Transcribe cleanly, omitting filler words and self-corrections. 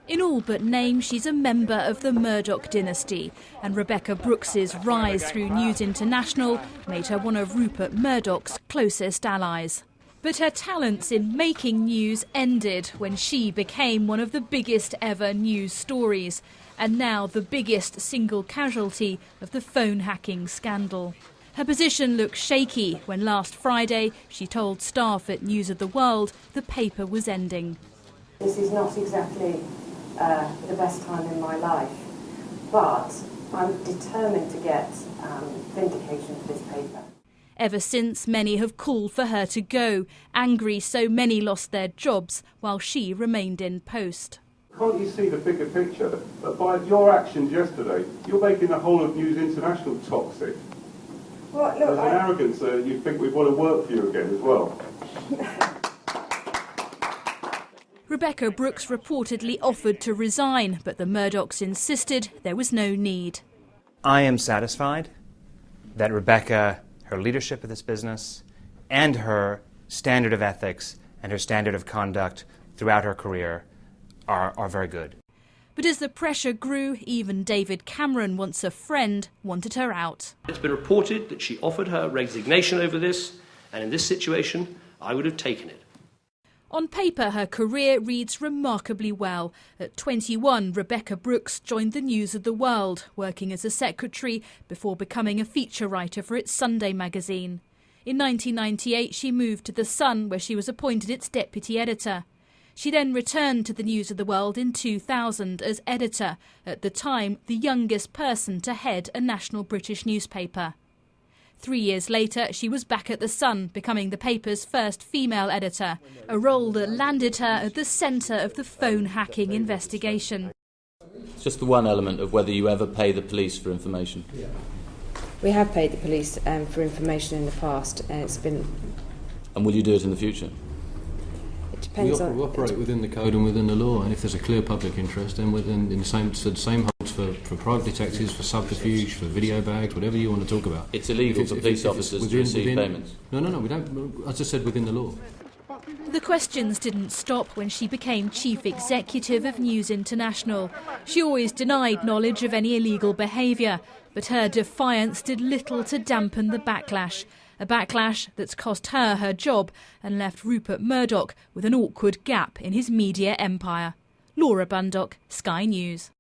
In all but name, she's a member of the Murdoch dynasty, and Rebekah Brooks's rise through News International made her one of Rupert Murdoch's closest allies. But her talents in making news ended when she became one of the biggest ever news stories, and now the biggest single casualty of the phone hacking scandal. Her position looked shaky when last Friday she told staff at News of the World the paper was ending. This is not exactly the best time in my life, but I'm determined to get vindication for this paper. Ever since, many have called for her to go, angry so many lost their jobs while she remained in post. Can't you see the bigger picture? That by your actions yesterday, you're making the whole of News International toxic. Well, look, there's an arrogance that you think we'd want to work for you again as well. Rebekah Brooks reportedly offered to resign, but the Murdochs insisted there was no need. I am satisfied that Rebekah, her leadership of this business, and her standard of ethics and her standard of conduct throughout her career are very good. But as the pressure grew, even David Cameron, once a friend, wanted her out. It's been reported that she offered her resignation over this, and in this situation, I would have taken it. On paper, her career reads remarkably well. At 21, Rebekah Brooks joined the News of the World, working as a secretary before becoming a feature writer for its Sunday magazine. In 1998, she moved to The Sun, where she was appointed its deputy editor. She then returned to the News of the World in 2000 as editor, at the time the youngest person to head a national British newspaper. 3 years later, she was back at The Sun, becoming the paper's first female editor, a role that landed her at the centre of the phone hacking investigation. It's just the one element of whether you ever pay the police for information. We have paid the police for information in the past, and it's been... And will you do it in the future? It depends on... We operate within the code and within the law, and if there's a clear public interest, then within the same holds for private detectives, for subterfuge, for video bags, whatever you want to talk about. It's illegal for police officers to receive payments. No, we don't. As I said, within the law. The questions didn't stop when she became chief executive of News International. She always denied knowledge of any illegal behaviour, but her defiance did little to dampen the backlash. A backlash that's cost her job and left Rupert Murdoch with an awkward gap in his media empire. Laura Bundock, Sky News.